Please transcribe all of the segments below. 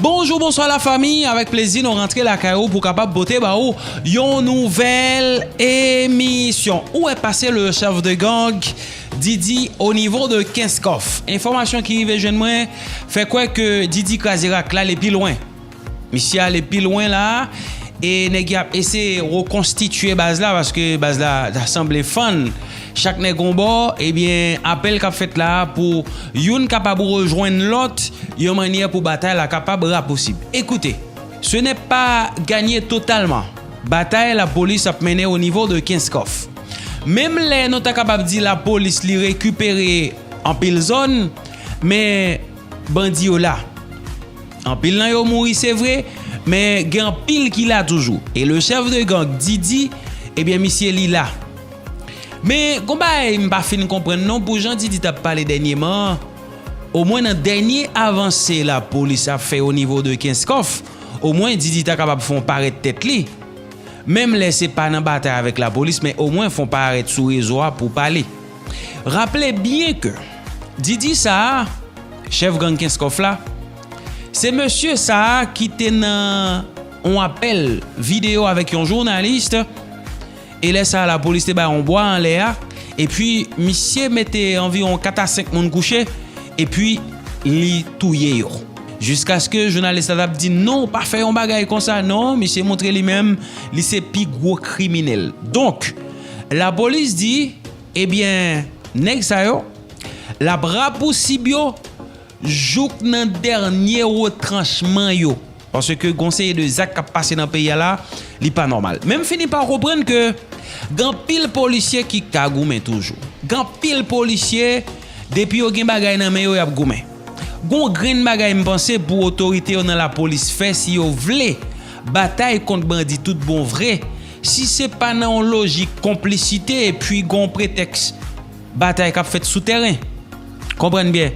Bonjour, bonsoir la famille. Avec plaisir, nous rentrons la caillou pour capable botter une nouvelle émission. Où est passé le chef de gang Didi au niveau de Kinskov? Information qui arrive jeune moi fait quoi que Didi Kazirak là les plus loin. Monsieur allé plus loin là et nèg a essayé reconstituer base là parce que base là semblait fun. Chaque nèg bord et bien appel qu'a fait là pour une capable rejoindre l'autre, une manière pour bataille la capable rap possible. Écoutez, ce n'est pas gagné totalement. Bataille la police a mené au niveau de Kinskov. Même les nous ta capable dire la police li récupérer en pile zone, mais bandi yo là. En pile nan yo mouri c'est vrai, mais gen pile qui là toujours. Et le chef de gang Didi, eh bien monsieur li là. Mais combat m'pa fin comprendre non pour Jean Didi t'a parlé dernièrement. Au moins dans dernier avancé la police a fait au niveau de Kinskov, au moins Didi t'a capable font paraître tête li. Même laissez pas dans bataille avec la police mais au moins font paraître sous réseau pour parler. Rappelez bien que Didi ça chef gang Kinskov là, c'est monsieur ça qui était dans on appelle vidéo avec un journaliste. Et là, ça, la police te ba on boit en l'air. Et puis, monsieur mettait environ 4 à 5 moun couché. Et puis, li touye yo. Jusqu'à ce que le journaliste a dit non, pas fait un bagay comme ça. Non, monsieur montre lui-même, li c'est pi gros criminel. Donc, la police dit, eh bien, nèg sa yo, la bras possible yo, jouk nan dernier retranchement yo. Parce que conseiller de Zach qui a passé dans le pays là, li pas normal. Même fini par comprendre que gan pile policier qui kagoumen toujours. Gan pile policier depuis yo gen bagay nan men yo yap goumen. Gon grain bagay m'pense pour autorité dans la police fait si yo vle bataille contre bandit tout bon vrai. Si c'est pas dans logique complicité et puis gon prétexte bataille qu'a fait souterrain. Comprenez bien.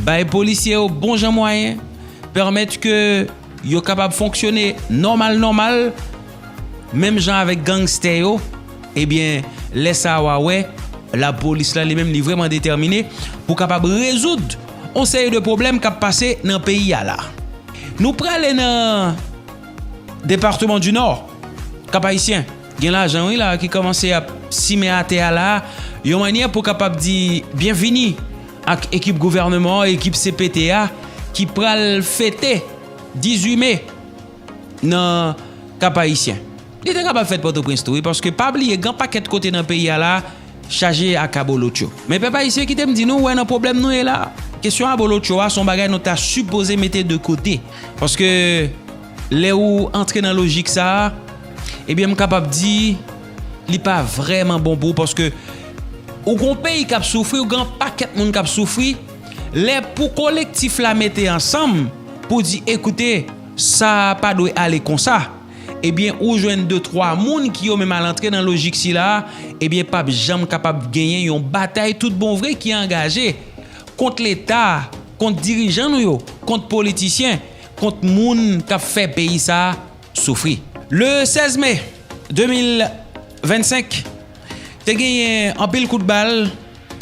Bay policier au bon jan moyen permettre que yo capable fonctionner normal même gens avec gangster yo. Eh bien, laisse ça ouais, la police là, lui-même, est vraiment déterminée pour capable résoudre une série de problèmes qui a passé dans le pays là. Nous prenons dans le département du Nord, Cap Haïtien. Il y a l'agent là qui commence à simer à terre là, une manière pour capable dire bienvenue à l'équipe gouvernement, équipe CPTA qui pral fêter 18 mai dans Cap Haïtien. Il était capable de faire Port-au-Prince parce que pas oublier grand paquet de côté dans le pays là chargé à Kabolocho. Mais papa ici qui t'aime dit nous ouais un problème nous est là. Question à Bolocho son bagage nous t'a supposé mettre de côté parce que les ou entrer dans logique ça et bien capable dire il pas vraiment bon pour parce que au grand pays qui a souffert ou grand paquet de monde qui a souffert les pour collectif la mettre ensemble pour dire écoutez ça pas doit aller comme ça. Eh bien, ou joindre 2-3 moun qui ont même à l'entrée dans logique si là, eh bien, pas jamais capable de gagner une bataille tout bon vrai qui est engagée contre l'État, contre dirigeants nous contre politiciens, contre moun qui a fait pays ça souffrir. Le 16 mai 2025, tu as gagné un pile coup de balle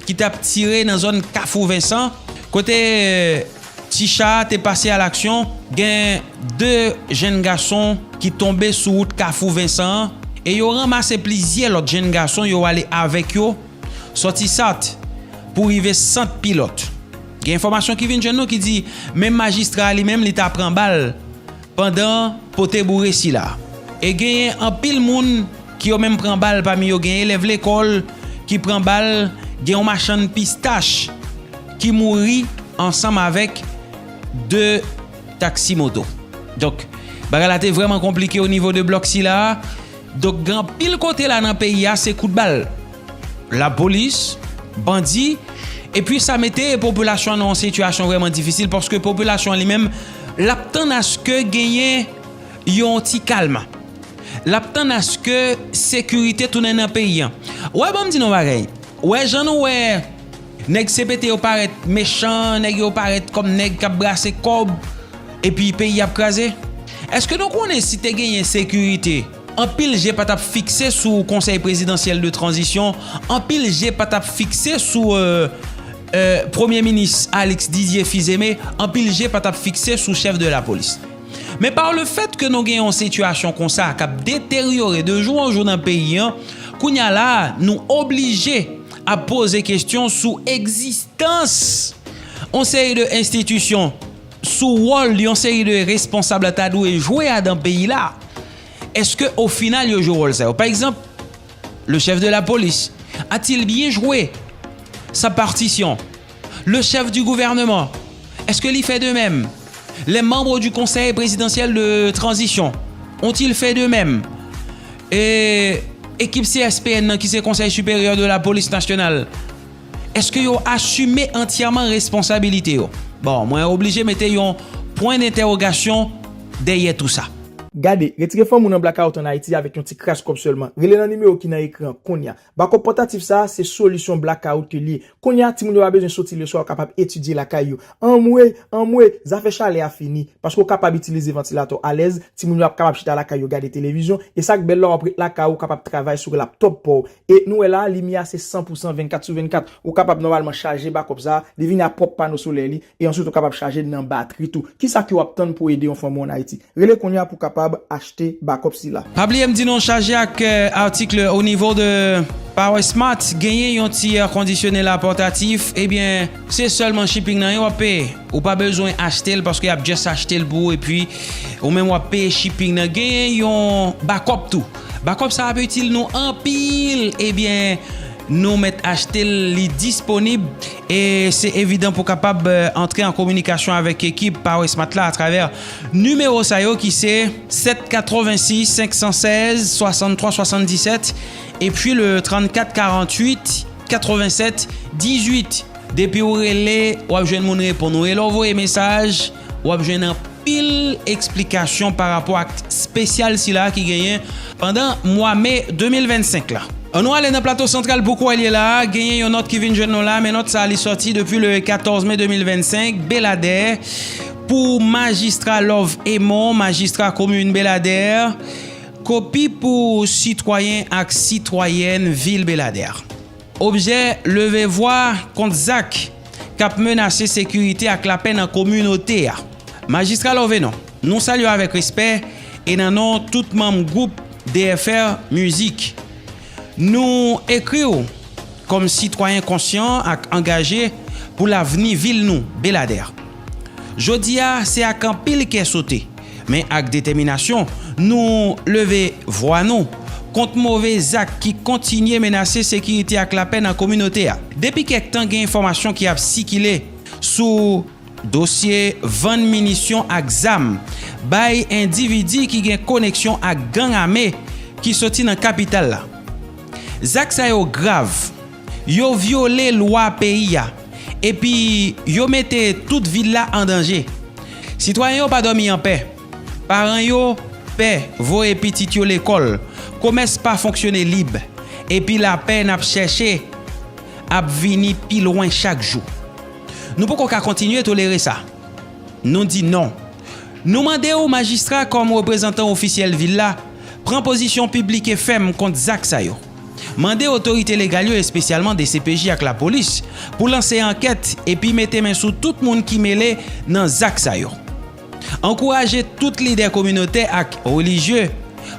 qui t'a tiré dans la zone Kafou Vincent. Côté Ticha, t'es passé à l'action. Gen 2 jeunes garçons qui tombaient sur route Kafou Vincent et yo ramassé plusieurs autres jeunes garçons yo allé avec yo sorti sat pour arriver 100 pilotes. Gen information qui vient jeune qui dit même magistrat lui-même il t'a prend balle pendant poté bourré si là. Et gen un pile moun qui yo même prend balle parmi yo gen élève l'école qui prend balle, gen un marchand de pistache qui mourit ensemble avec 2 taxi moto. Donc bagala était vraiment compliqué au niveau de bloc si là. Donc grand pile côté là dans pays c'est coup de balle. La police, bandit et puis ça mettait population en situation vraiment difficile parce que population lui-même l'attend à ce que gagner yon petit calme. L'attend à ce que sécurité tourne dans pays. Ouais bon me dit non bagay. Ouais j'en ouais nèg CPT yo paraît méchant, nèg yo paraît comme nèg qui brassé cob et puis pays a crasé. Est-ce que nous connaissons si tu gagné sécurité? En pile j'ai pas t'a fixé sous conseil présidentiel de transition, en pile j'ai pas t'a fixé sous Premier ministre Alex Didier Fils-Aimé en pilje pas fixé sous chef de la police. Mais par le fait que nous avons une situation comme ça, qui a détérioré de jour en jour dans le pays, kounya là, nous obligés à poser question sous existence on série de institutions, sous rôle d'une série de responsables à jouer dans le pays là. Est-ce que au final il joue rôle ça? Par exemple, le chef de la police a-t-il bien joué sa partition? Le chef du gouvernement, est-ce que l'il fait de même? Les membres du conseil présidentiel de transition ont-ils fait de même? Et équipe CSPN qui c'est Conseil supérieur de la police nationale, est-ce que ont assumé entièrement responsabilité? Bon, moi obligé mettre un point d'interrogation derrière tout ça. Gade, retire femme moun en blackout en Haïti avec un petit crash comme seulement. Relé nan numéro qui nan écran Konya. Bako portatif ça, c'est solution blackout que li. Konya ti moun a besoin sortir le soir capable étudier la caillou. En moué, ça fait chalet a fini parce qu'on capable utiliser ventilateur à l'aise, ti moun a capable chita la caillou regarder télévision et ça belle là après la caillou capable travailler sur laptop pour. Et nous là lumière c'est 100% 24/24. Ou capable normalement charger backup ça, devine à propre panneau solaire li et ensuite on capable charger dans batterie tout. Qui ça qui va attendre pour aider en femme en Haïti? Relé Konya pour capable acheter backup si là. Pas oublier me dit non chargé avec article au niveau de Power Smart, gagner un petit air conditionné là portatif, eh bien, c'est seulement shipping nan yo paye. Ou pas besoin acheter parce qu'il y a juste acheté le bout et puis ou même on paye shipping nan gagner un backup tout. Backup ça peut utile nous en pile, eh bien nous mettre acheter les disponible et c'est évident pour capable entrer en communication avec l'équipe Power Smart là à travers numéro ça yo qui c'est 786 516 63 77 et puis le 34 48 87 18 depuis ou relais ou joindre mon répondre et envoyer message ou joindre pile explication par rapport à spécial si là qui gagne pendant mois mai 2025 là. On va aller dans le plateau central pourquoi il est là, gagner une note qui vient de là, mais notre ça est sorti depuis le 14 mai 2025, Belader pour magistrat Love Aymon, magistrat commune Belader, copie pour citoyens et citoyennes ville Belader. Objet levé voix contre Zach cap menacé sécurité avec la peine en communauté. Magistrat Love Aymon, nous saluons avec respect et dans nom tout membre groupe DFR Musique. Nous écrivons comme citoyens conscients et engagés pour l'avenir ville nous, Belader. Jodia, c'est à Campil qui est sauté, mais avec détermination, nous lever voix nous contre mauvais actes qui continuent à menacer la sécurité et la peine en communauté. Depuis quelque temps, il y a une information qui a circulé sous dossier vente munitions à exam by individu qui a connexion à gang armé qui sorti dans la capitale là. Zak sa yo grave, yo violé loi pays ya, et puis yo mette toute ville là en danger. Citoyen yo pas dormi en paix. Parents yo paix, voye petit yo l'école, commerce pas fonctionner libre, et puis la paix n'a cherché à venir plus loin chaque jour. Nous pouvons pas continuer à tolérer ça. Nous dit non. Nous demandons au magistrat comme représentant officiel ville là, prend position publique et ferme contre Zak sa yo. Mandez autorités légales et spécialement des CPJ avec la police pour lancer enquête et puis mettre main sous tout le monde qui mêlé dans Zak sa yo. Encourager toutes les leaders communautaires et religieux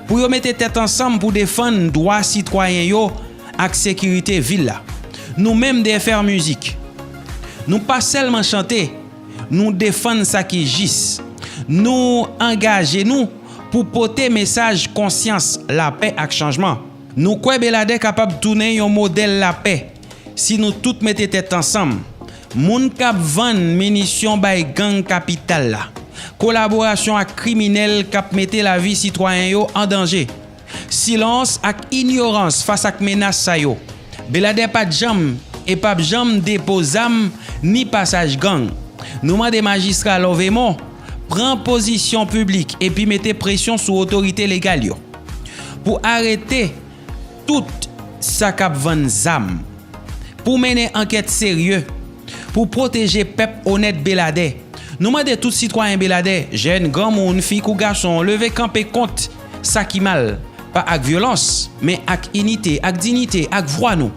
pour yo mettre tête ensemble pour défendre droits citoyens yo et sécurité ville là. Nous même DFR Musique. Nous pas seulement chanter, nous défendre ça qui gisse. Nous engager nous pour porter message conscience, la paix et changement. Nous croyons Belader capable de tourner un modèle la paix si nous tous mettons tête ensemble. Moun kap vend munitions bay gang capital là. Collaboration avec criminels kap mette la vie citoyen yo en danger. Silence ak ignorance face à menace sa yo. Belader pas de jam et pas jam dépose âme ni passage gang. Nous mandons magistrat Love Aymon prend position publique et puis mettez pression sur autorité légale yo pour arrêter tout ça k'ap vend zam, pour mener enquête sérieux, pour protéger peuple honnête Belader. Nous demandons tout citoyen Belader, jeunes, grand monde, filles ou garçons, lever camper contre ça qui mal, pas avec violence, mais avec unité, avec dignité, avec voix nous.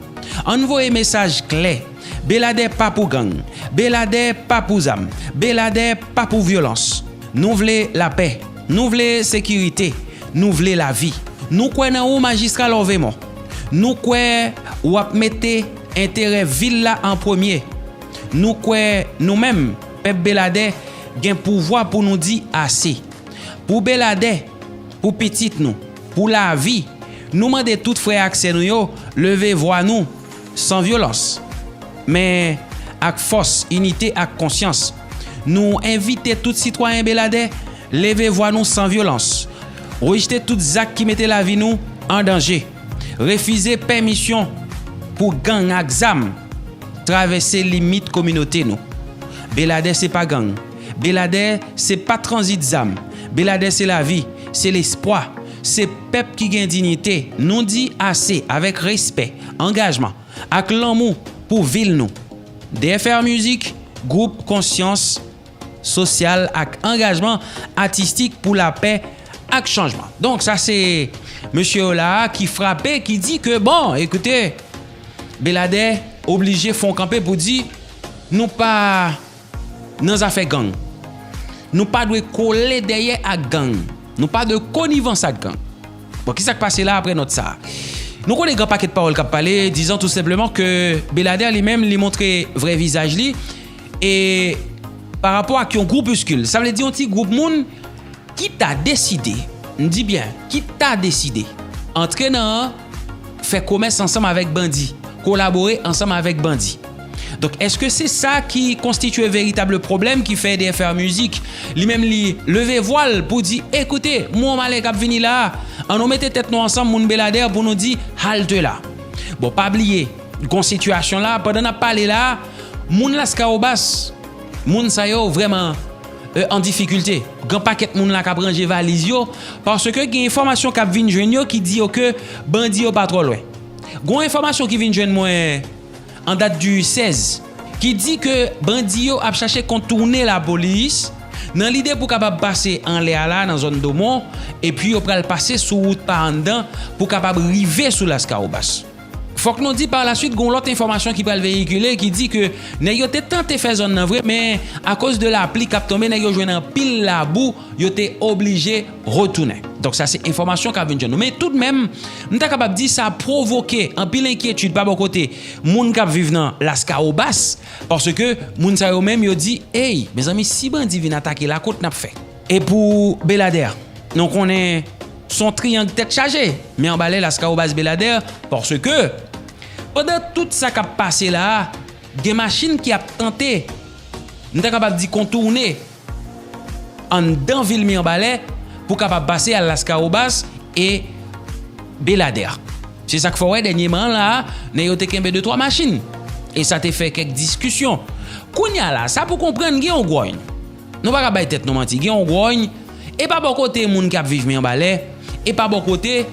Envoyez message clair, Belade pas pour gang. Belade pas pour zam. Belade pas pour violence. Nous voulons la paix. Nous voulons sécurité. Nous voulons la vie. Nous croyons au magistrat Lovemont. Nous croyons ou mettre intérêt ville là en premier. Nous croyons nous-mêmes, peuple Belade, gain pouvoir pour nous dire assez. Pour Belade, pour petit nous, pour la vie, nous demandons tout frère accès nous, lever voix nous sans violence. Mais avec force, unité, avec conscience. Nous invitons tous citoyens Belade, lever voix nous sans violence. Rejeter tous actes qui mettent la vie nous en danger. Refuser permission pour gang exam traverser limite communauté nous. Belade c'est pas gang. Belade c'est pas transit zam. Belade c'est la vie, c'est l'espoir, c'est peuple qui gagne dignité. Nous dit assez avec respect, engagement, avec l'amour pour ville nous. DFR Musique, groupe conscience sociale avec engagement artistique pour la paix avec changement. Donc ça c'est monsieur là qui frappait, qui dit que bon, écoutez, Belade obligé font camper pour dire nous pas dans affaire gang. Nous pas doit coller derrière à gang. Nous pas de connivence à gang. Bon, qui s'est passé là après notre ça? Nous connaissons grand paquet de paroles qui parlé disant tout simplement que Belade lui-même lui montrer vrai visage lui et par rapport à un groupuscule, ça veut dire un petit groupe monde qui t'a décidé, on dit bien, qui t'a décidé entrer dans faire commerce ensemble avec bandits, collaborer ensemble avec bandits. Donc, est-ce que c'est ça qui constitue un véritable problème qui fait DFR Musique lui-même lui lever voile pour dire écoutez, moi malek a venu là, on nous mette tête nous ensemble moun Belade pour nous dire halte là. Bon, pas oublier, gon situation là, pendant n'a parlé là, moun la Skaobas, moun sa yo vraiment en difficulté. Grand paquet moun la ka ranger valise yo parce que gen information k'ap vinn jwenn yo qui dit que bandi yo pas trop loin. Gon information qui vinn jwenn moi en date du 16 qui dit que bandi yo a cherché contourner la police dans l'idée pour capable passer en l'air là dans zone Domon et puis yo pral passer sous route par en dedans pour capable river sous la Skaobas. Faut que nous dit par la suite gon l'autre information qui pral véhiculer qui dit que nèg yo té tenté faire zone nan vrai mais à cause de la pluie k'ap tomber nèg yo joine en pile la boue yo té obligé retourner. Donc ça c'est information qu'a vinn nous mais tout de même m'ta capable dire ça a provoqué en pile inquiétude par bon côté moun k'ap vive dans la Skaobas parce que moun sa yo même yo dit hey mes amis si bandi vinn attaquer la côte n'a fait. Et pour Belade donc on est son triangle tête chargée mais en balai la Skaobas Belade parce que pendant tout ça qui a passé là, des machines qui a tenté, nous sommes capables de contourner en dans ville Mirbalais pour capable passer à la Skaobas et Belade. C'est ça qu'il faut voir dernièrement là, nous avons eu 2-3 machines et ça t'a fait quelques discussions. Kounya là, ça pour comprendre qu'il y a un grogne. Nous pas capable tête nous mentir, il y a un grogne et pas bon côté moun qui vivent Mirbalais et pas bon côté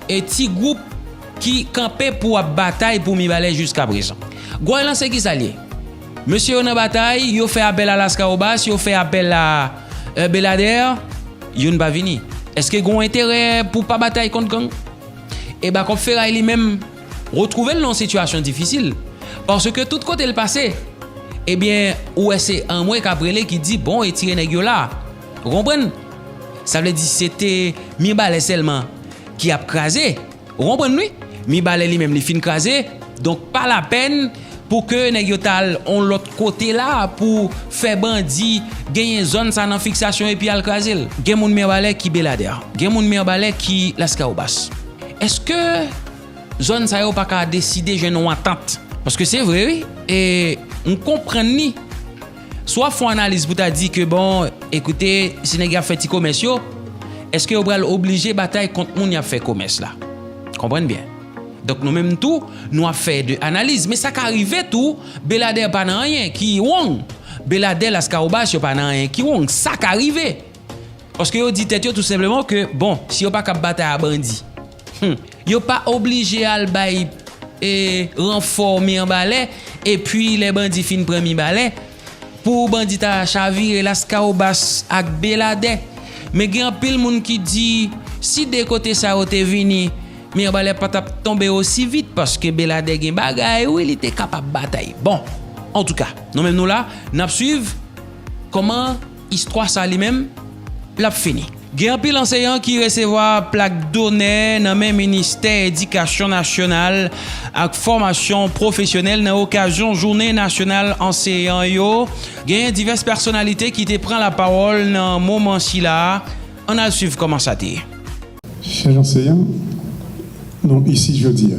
et petit groupe qui campait pour bataille pour Mirbalais jusqu'à présent. Gouin c'est qui ça lié? Monsieur en bataille, yo fait appel à la Skaobas, yo fait appel à Belade, yo ne pas vini. Est-ce que gon intérêt pour pas bataille contre gang? Et bah comme Ferraille lui-même retrouver dans situation difficile parce que tout côté le passé. Eh bien, ou c'est un mois qu'après qui dit bon et tirer nèg yo là. Vous comprenez? Ça veut dire c'était Mirbalais seulement qui a crasé. Vous comprenez? Mirbalais lui-même li fin crasé, donc pas la peine pour que nèg yo tal on l'autre côté là pour faire bandi gagner zone ça dans fixation et puis al craser. Gen moun Mirbalais qui Belade. Gen moun Mirbalais qui la Skaobas. Est-ce que zone ça yo pas ka décider jeune entente parce que c'est vrai oui et on comprend ni soit font analyse pour t'a dit que bon écoutez si nèg a fait ti commerce est-ce que vous allez obligé bataille contre moun y a fait commerce là. Comprenez bien. Donc nous même tout nous a fait de analyse mais ça qu'arrive tout Belade pas nan rien qui wong Belade la Skaobas pas nan rien qui wong ça qu'arrive parce que yo dit tête tout simplement que bon si yo pas cap bataille à bandi yo pas obligé à le bail et renfort Mirbalais et puis les bandits fin prend Mirbalais pour bandit à chavire la Skaobas ak Belade mais gen pile moun qui dit si de côté ça ou te vini mais on va pas tomber aussi vite parce que Belade gen bagay ou il était capable de bataille. Bon, en tout cas, nous-mêmes nous là, nous suivons comment l'histoire ça lui-même l'a fini. Gen pile enseignant qui recevoir plaque d'honneur dans même ministère éducation nationale ak formation professionnelle dans occasion journée nationale enseignant yo. Gen diverses personnalités qui te prend la parole dans moment si là. On a suivre comment ça t'est. Chers enseignants, nous ici jeudi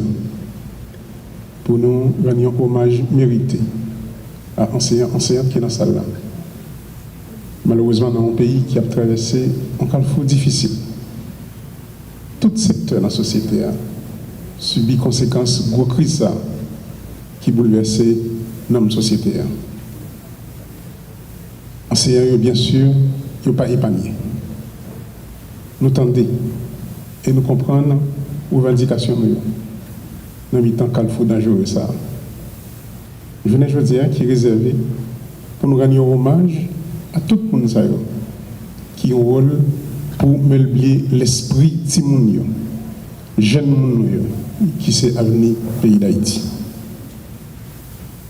pour nous rendre hommage mérité à enseignants qui sont dans la salle là. Malheureusement, dans un pays qui a traversé un carrefour difficile, tout secteur de la société a subi conséquences de la crise qui bouleverse notre société. Enseignants, bien sûr, ils ne sont pas épargnés. Nous tendons et nous comprenons les revendications dans le temps carrefour dangereux. Je venais de dire qui est réservé pour nous rendre hommage à tout le monde qui a un rôle pour meubler l'esprit de moun yo, jeune moun yo, qui s'est avenir du pays d'Haïti.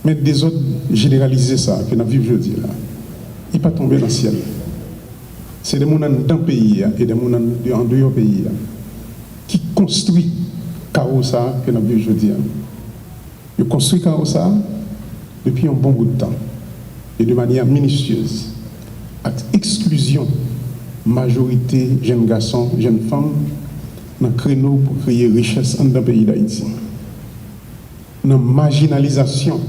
Mais des autres généraliser ça, que nous vivons aujourd'hui, il n'est pas tombé dans le ciel. C'est des gens dans le pays et des gens en dehors du pays qui construisent le chaos que nous vivons aujourd'hui. Ils construisent le chaos depuis un bon bout de temps et de manière minutieuse. Avec exclusion, majorité jeunes garçons, jeunes femmes, dans le créneau pour créer richesse dans le pays d'Haïti. Dans la marginalisation,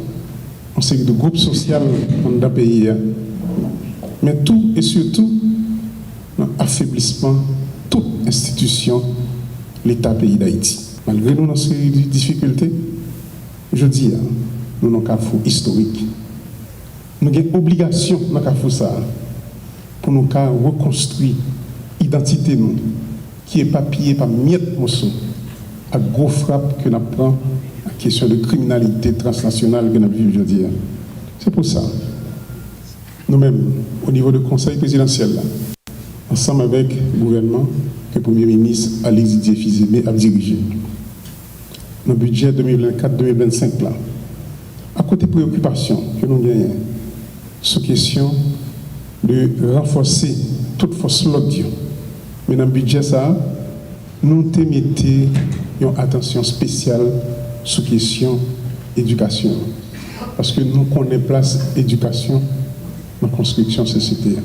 on sait de groupes sociaux dans le pays. Mais tout et surtout, dans l'affaiblissement de toute institution, l'État pays d'Haïti. Malgré nous, dans ces difficultés, je dis, nous avons un carrefour historique. Nous avons une obligation dans le carrefour ça. Pour nous reconstruire l'identité nous, qui est papier par miette morceau, à gros frappe que nous prenons la question de criminalité transnationale que nous vivons aujourd'hui. C'est pour ça, nous-mêmes, au niveau du Conseil présidentiel, là, ensemble avec le gouvernement, que le Premier ministre Alexis Didier Fils-Aimé a dirigé, dans le budget 2024-2025, là, à côté de préoccupations que nous gagnons, sous question de renforcer toute force l'audio. Mais dans le budget, ça, nous mettons une attention spéciale sur la question éducation. Parce que nous connaissons place éducation dans la construction de la société.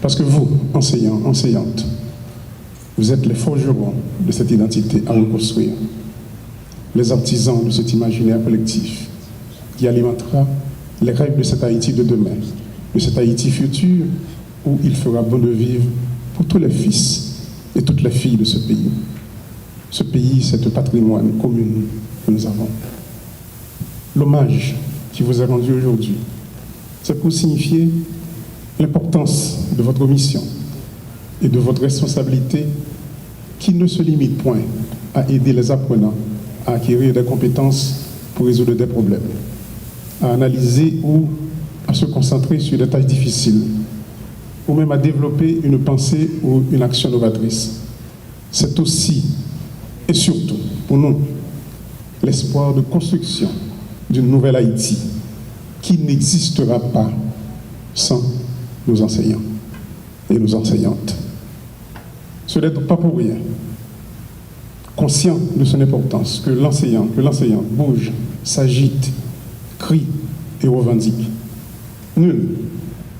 Parce que vous, enseignants, enseignantes, vous êtes les forgerons de cette identité à reconstruire. Les artisans de cet imaginaire collectif qui alimentera les rêves de cet Haïti de demain, de cet Haïti futur où il fera bon de vivre pour tous les fils et toutes les filles de ce pays. Ce pays, c'est un patrimoine commun que nous avons. L'hommage qui vous est rendu aujourd'hui, c'est pour signifier l'importance de votre mission et de votre responsabilité qui ne se limite point à aider les apprenants à acquérir des compétences pour résoudre des problèmes, à analyser ou à se concentrer sur des tâches difficiles, ou même à développer une pensée ou une action novatrice. C'est aussi et surtout pour nous l'espoir de construction d'une nouvelle Haïti qui n'existera pas sans nos enseignants et nos enseignantes. Ce n'est donc pas pour rien. Conscient de son importance, que l'enseignante bouge, s'agite, crie et revendique. Nul,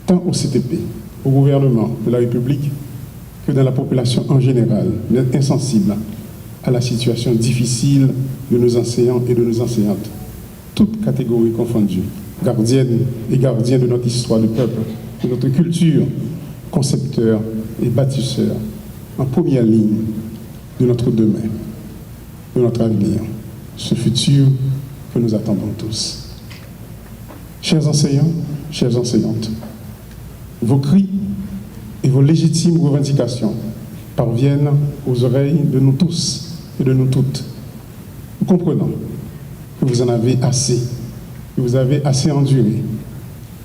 tant au CTP, au gouvernement de la République, que dans la population en général, n'est insensible à la situation difficile de nos enseignants et de nos enseignantes, toutes catégories confondues, gardiennes et gardiens de notre histoire de peuple, de notre culture, concepteurs et bâtisseurs, en première ligne de notre demain, de notre avenir, ce futur que nous attendons tous. Chers enseignants, chères enseignantes, vos cris et vos légitimes revendications parviennent aux oreilles de nous tous et de nous toutes. Nous comprenons que vous en avez assez, que vous avez assez enduré,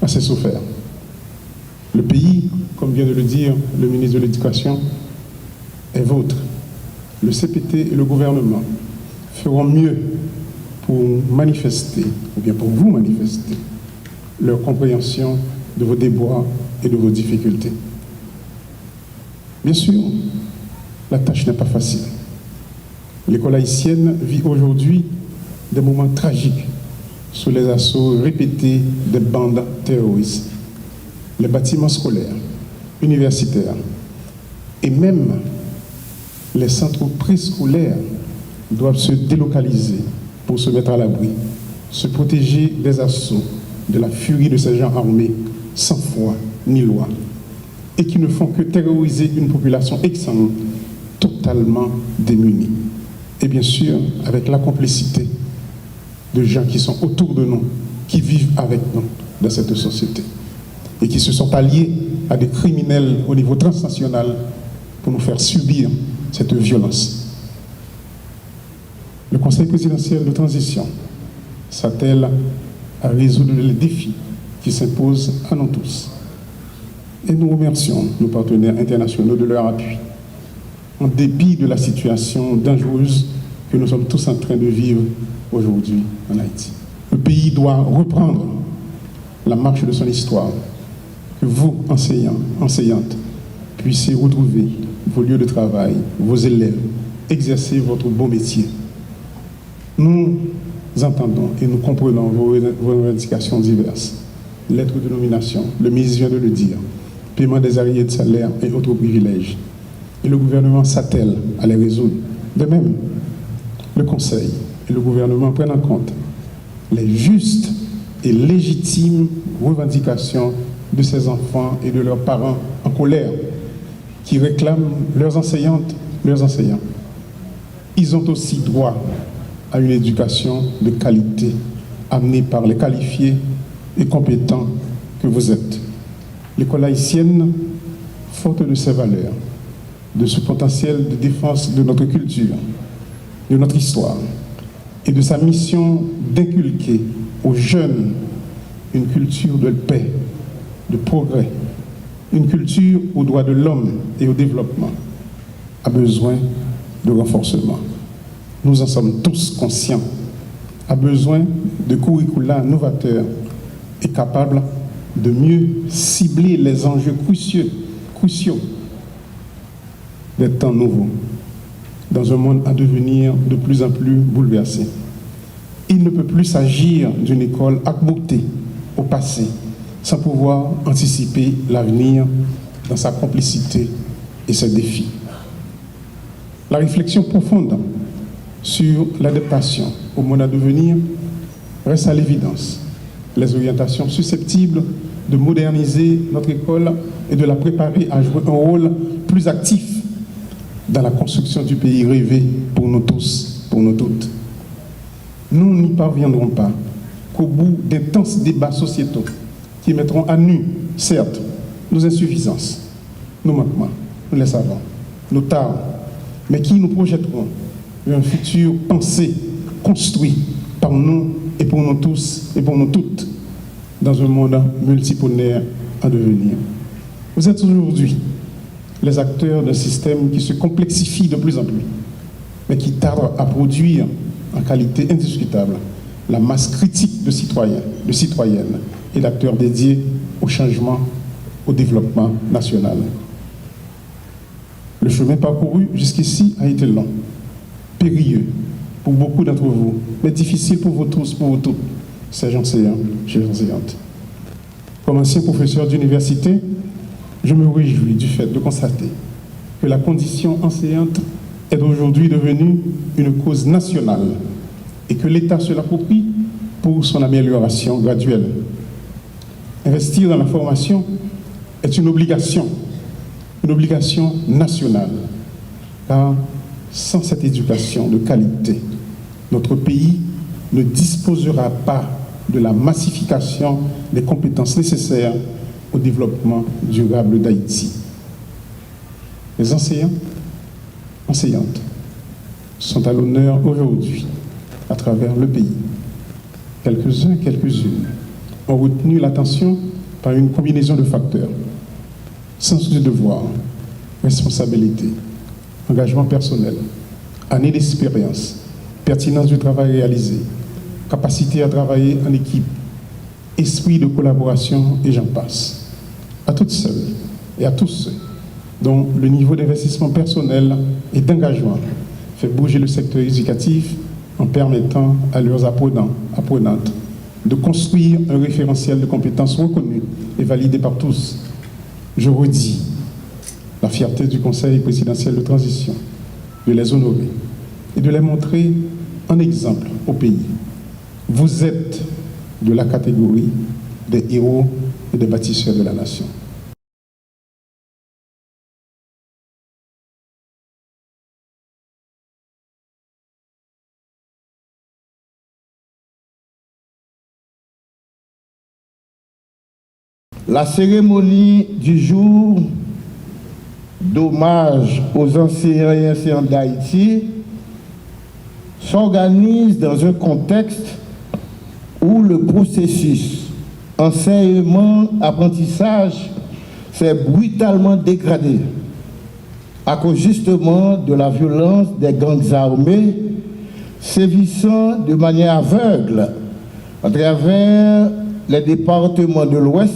assez souffert. Le pays, comme vient de le dire le ministre de l'Éducation, est vôtre. le CPT et le gouvernement feront mieux pour manifester, ou bien pour vous manifester, leur compréhension de vos déboires et de vos difficultés. Bien sûr, la tâche n'est pas facile. L'école haïtienne vit aujourd'hui des moments tragiques sous les assauts répétés des bandes terroristes. Les bâtiments scolaires, universitaires et même les centres préscolaires doivent se délocaliser pour se mettre à l'abri, se protéger des assauts, de la furie de ces gens armés, sans foi ni loi, et qui ne font que terroriser une population exsangue, totalement démunie. Et bien sûr, avec la complicité de gens qui sont autour de nous, qui vivent avec nous dans cette société, et qui se sont alliés à des criminels au niveau transnational pour nous faire subir cette violence. Le Conseil présidentiel de transition s'attelle à résoudre les défis qui s'imposent à nous tous. Et nous remercions nos partenaires internationaux de leur appui, en dépit de la situation dangereuse que nous sommes tous en train de vivre aujourd'hui en Haïti. Le pays doit reprendre la marche de son histoire, que vous, enseignants, enseignantes, puissiez retrouver vos lieux de travail, vos élèves, exercer votre beau métier. Nous entendons et nous comprenons vos revendications diverses. Lettres de nomination, le ministre vient de le dire, paiement des arriérés de salaire et autres privilèges. Et le gouvernement s'attelle à les résoudre. De même, le Conseil et le gouvernement prennent en compte les justes et légitimes revendications de ces enfants et de leurs parents en colère qui réclament leurs enseignantes, leurs enseignants. Ils ont aussi droit à une éducation de qualité amenée par les qualifiés et compétents que vous êtes. L'école haïtienne, forte de ses valeurs, de ce potentiel de défense de notre culture, de notre histoire et de sa mission d'inculquer aux jeunes une culture de paix, de progrès, une culture aux droits de l'homme et au développement, a besoin de renforcement. Nous en sommes tous conscients, a besoin de curricula novateurs et capables de mieux cibler les enjeux cruciaux des temps nouveaux, dans un monde à devenir de plus en plus bouleversé. Il ne peut plus s'agir d'une école acboutée au passé, sans pouvoir anticiper l'avenir dans sa complicité et ses défis. La réflexion profonde sur l'adaptation au monde à devenir reste à l'évidence. Les orientations susceptibles de moderniser notre école et de la préparer à jouer un rôle plus actif dans la construction du pays rêvé pour nous tous, pour nous toutes. Nous n'y parviendrons pas qu'au bout d'intenses débats sociétaux qui mettront à nu, certes, nos insuffisances, nos manquements, nous les savons, nos tares, mais qui nous projetteront vers un futur pensé, construit par nous et pour nous tous et pour nous toutes, dans un monde multipolaire en devenir. Vous êtes aujourd'hui les acteurs d'un système qui se complexifie de plus en plus, mais qui tarde à produire en qualité indiscutable la masse critique de citoyens, de citoyennes et d'acteurs dédiés au changement, au développement national. Le chemin parcouru jusqu'ici a été long, périlleux pour beaucoup d'entre vous, mais difficile pour vous tous, pour vous toutes, chers enseignants, chères enseignantes. Comme ancien professeur d'université, je me réjouis du fait de constater que la condition enseignante est aujourd'hui devenue une cause nationale et que l'État se l'approprie pour son amélioration graduelle. Investir dans la formation est une obligation nationale, car sans cette éducation de qualité, notre pays ne disposera pas de la massification des compétences nécessaires au développement durable d'Haïti. Les enseignants, enseignantes sont à l'honneur aujourd'hui à travers le pays. Quelques-uns, quelques-unes ont retenu l'attention par une combinaison de facteurs. Sens du devoir, responsabilité, engagement personnel, Années d'expérience, pertinence du travail réalisé, capacité à travailler en équipe, esprit de collaboration et j'en passe. À toutes celles et à tous ceux dont le niveau d'investissement personnel et d'engagement fait bouger le secteur éducatif en permettant à leurs apprenants, apprenantes de construire un référentiel de compétences reconnu et validé par tous. Je redis la fierté du Conseil présidentiel de transition, de les honorer et de les montrer en exemple au pays. Vous êtes de la catégorie des héros et des bâtisseurs de la nation. La cérémonie du jour d'hommage aux anciens et anciennes d'Haïti s'organise dans un contexte où le processus enseignement-apprentissage s'est brutalement dégradé à cause justement de la violence des gangs armés sévissant de manière aveugle à travers les départements de l'Ouest,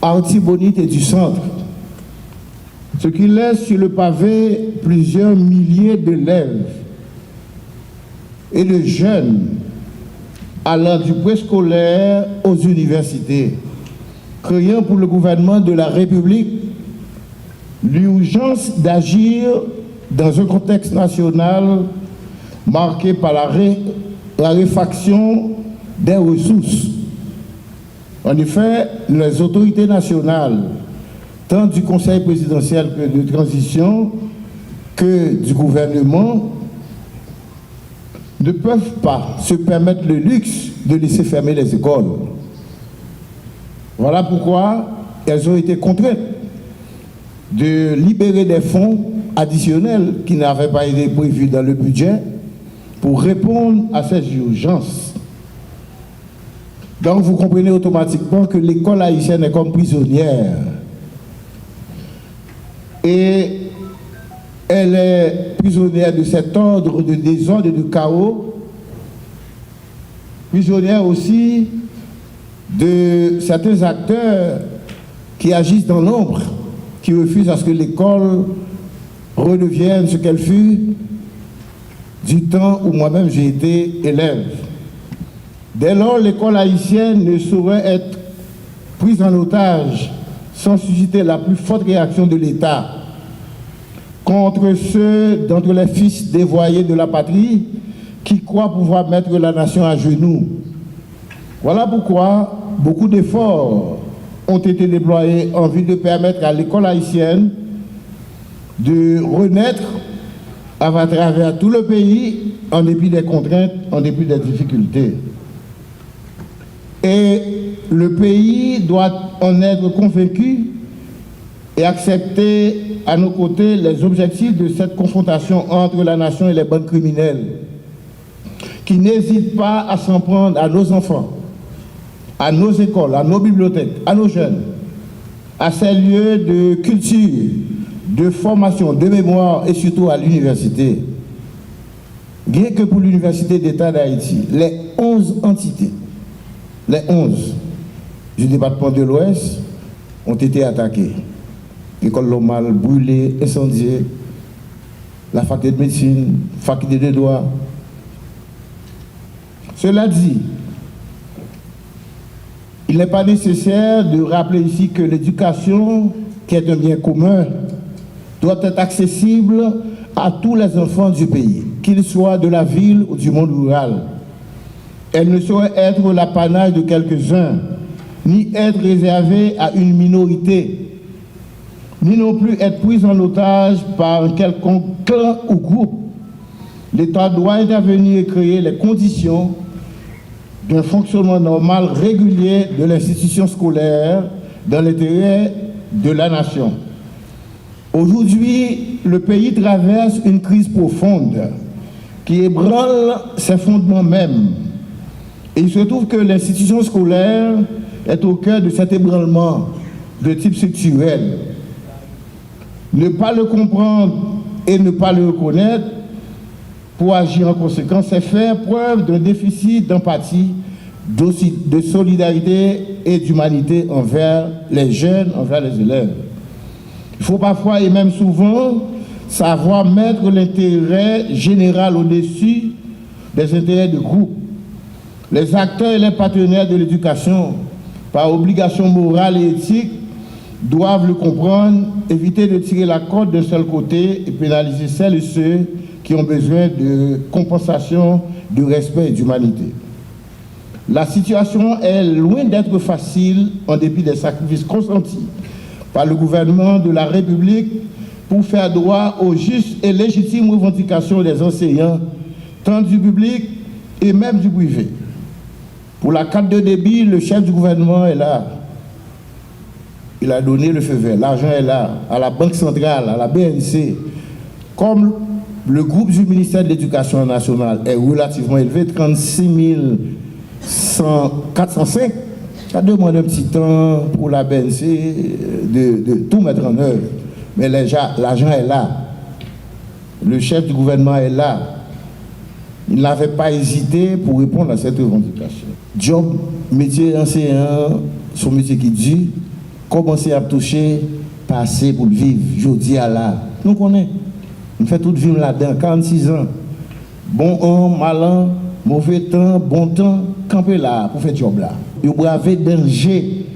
Artibonite et du Centre, ce qui laisse sur le pavé plusieurs milliers d'élèves et de jeunes allant du préscolaire aux universités, créant pour le gouvernement de la République l'urgence d'agir dans un contexte national marqué par la raréfaction des ressources. En effet, les autorités nationales, tant du Conseil présidentiel que de transition, que du gouvernement, ne peuvent pas se permettre le luxe de laisser fermer les écoles. Voilà pourquoi elles ont été contraintes de libérer des fonds additionnels qui n'avaient pas été prévus dans le budget pour répondre à ces urgences. Donc vous comprenez automatiquement que l'école haïtienne est comme prisonnière. Et elle est prisonnière de cet ordre de désordre et de chaos, prisonnière aussi de certains acteurs qui agissent dans l'ombre, qui refusent à ce que l'école redevienne ce qu'elle fut du temps où moi-même j'ai été élève. Dès lors, l'école haïtienne ne saurait être prise en otage sans susciter la plus forte réaction de l'État contre ceux d'entre les fils dévoyés de la patrie qui croient pouvoir mettre la nation à genoux. Voilà pourquoi beaucoup d'efforts ont été déployés en vue de permettre à l'école haïtienne de renaître à travers tout le pays en dépit des contraintes, en dépit des difficultés. Et le pays doit en être convaincu et accepter à nos côtés les objectifs de cette confrontation entre la nation et les bandes criminelles, qui n'hésitent pas à s'en prendre à nos enfants, à nos écoles, à nos bibliothèques, à nos jeunes, à ces lieux de culture, de formation, de mémoire et surtout à l'université. Rien que pour l'Université d'État d'Haïti, les 11 entités, les 11 du département de l'Ouest ont été attaquées. L'école normale brûlée, incendiée, la faculté de médecine, faculté de droit. Cela dit, il n'est pas nécessaire de rappeler ici que l'éducation, qui est un bien commun, doit être accessible à tous les enfants du pays, qu'ils soient de la ville ou du monde rural. Elle ne saurait être l'apanage de quelques-uns, ni être réservée à une minorité, ni non plus être prise en otage par un quelconque clan ou groupe. L'État doit intervenir et créer les conditions d'un fonctionnement normal, régulier de l'institution scolaire dans l'intérêt de la nation. Aujourd'hui, le pays traverse une crise profonde qui ébranle ses fondements mêmes. Et il se trouve que l'institution scolaire est au cœur de cet ébranlement de type structurel. Ne pas le comprendre et ne pas le reconnaître pour agir en conséquence, c'est faire preuve d'un déficit d'empathie, de solidarité et d'humanité envers les jeunes, envers les élèves. Il faut parfois et même souvent savoir mettre l'intérêt général au-dessus des intérêts de groupe. Les acteurs et les partenaires de l'éducation, par obligation morale et éthique, doivent le comprendre, éviter de tirer la corde d'un seul côté et pénaliser celles et ceux qui ont besoin de compensation, de respect et d'humanité. La situation est loin d'être facile en dépit des sacrifices consentis par le gouvernement de la République pour faire droit aux justes et légitimes revendications des enseignants, tant du public et même du privé. Pour la carte de débit, le chef du gouvernement est là. Il a donné le feu vert, l'argent est là, à la Banque centrale, à la BNC. Comme le groupe du ministère de l'Éducation nationale est relativement élevé, 36 405, ça demande un petit temps pour la BNC de tout mettre en œuvre. Mais l'argent est là. Le chef du gouvernement est là. Il n'avait pas hésité pour répondre à cette revendication. Job, métier enseignant, son métier qui dit, commencer à toucher, passer pour le vivre. Je dis à là. Nous connaissons. Nous faisons tout vivre là-dedans, 46 ans. Bon an, mal an, mauvais temps, bon temps, camper là pour faire ce job là. Vous bravez danger,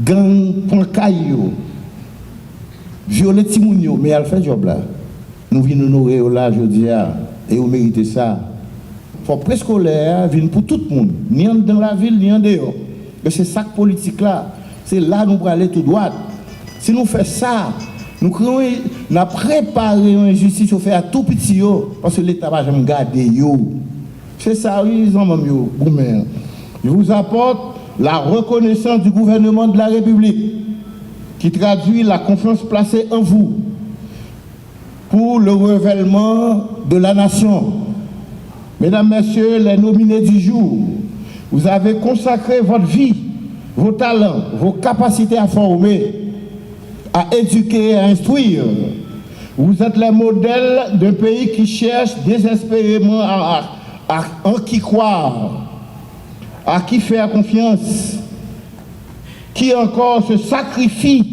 gang, point caillou, violer Timounio, mais elle fait ce job là. Nous venons nous honorer là, je dis, et vous méritez ça. Il faut préscolaire venir pour tout le monde, ni dans la ville, ni en dehors. Et c'est ça politique là. C'est là que nous allons aller tout droit. Si nous faisons ça, nous préparons une justice pour faire tout petit, parce que l'État va jamais garder. C'est ça, oui, je vous apporte la reconnaissance du gouvernement de la République qui traduit la confiance placée en vous pour le renouvellement de la nation. Mesdames, Messieurs, les nominés du jour, vous avez consacré votre vie, vos talents, vos capacités à former, à éduquer, à instruire. Vous êtes les modèles d'un pays qui cherche désespérément en qui croire, à qui faire confiance, qui encore se sacrifie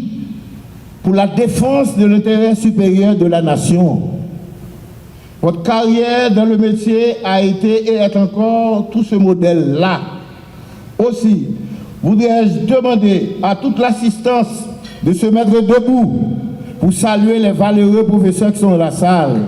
pour la défense de l'intérêt supérieur de la nation. Votre carrière dans le métier a été et est encore tout ce modèle-là. Aussi, voudrais-je demander à toute l'assistance de se mettre debout pour saluer les valeureux professeurs qui sont dans la salle.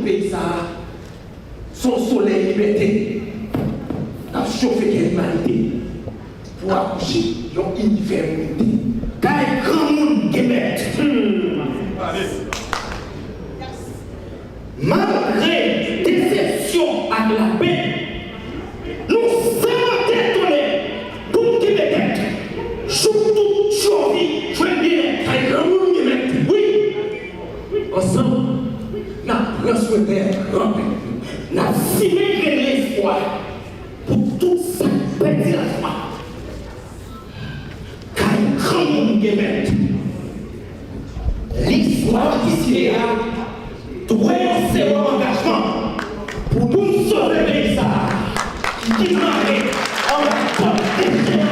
pays ça, son soleil liberté, a chauffé l'humanité pour accoucher dans l'univers unité. Car grand monde qui met. Malgré déception à la paix, nous sommes détonnés pour qui mettre. Surtout, survie, je veux dire, car grand monde qui met. Oui, ensemble, nous avons souhaité remplir. Nous avons simulé l'espoir pour tout ça perdu la foi. Car grand monde qui met. L'histoire qui s'y est doit c'est un engagement pour nous sauver le pays qui m'arrête en la porte des gens.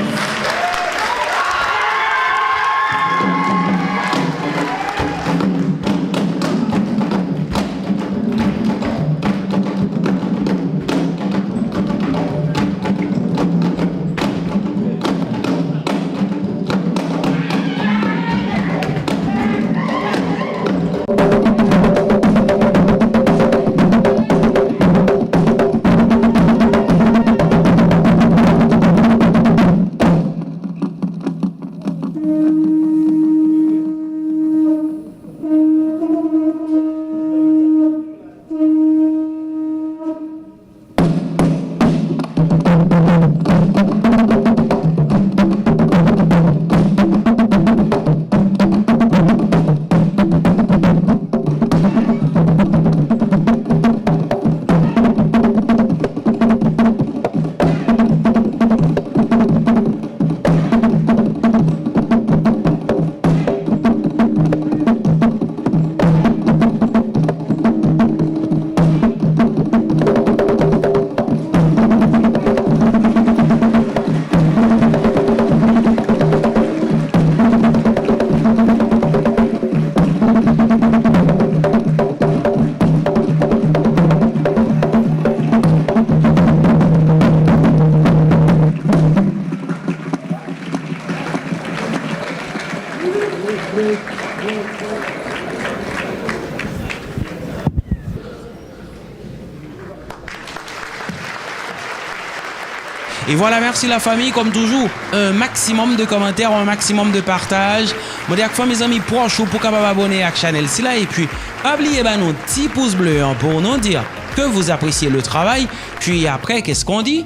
Et voilà, merci la famille, comme toujours, un maximum de commentaires, un maximum de partage. Je dis à mes amis proches pour capable abonner à la chaîne là et puis oubliez nos petits pouces bleus pour nous dire que vous appréciez le travail. Puis après, qu'est-ce qu'on dit?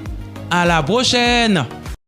À la prochaine!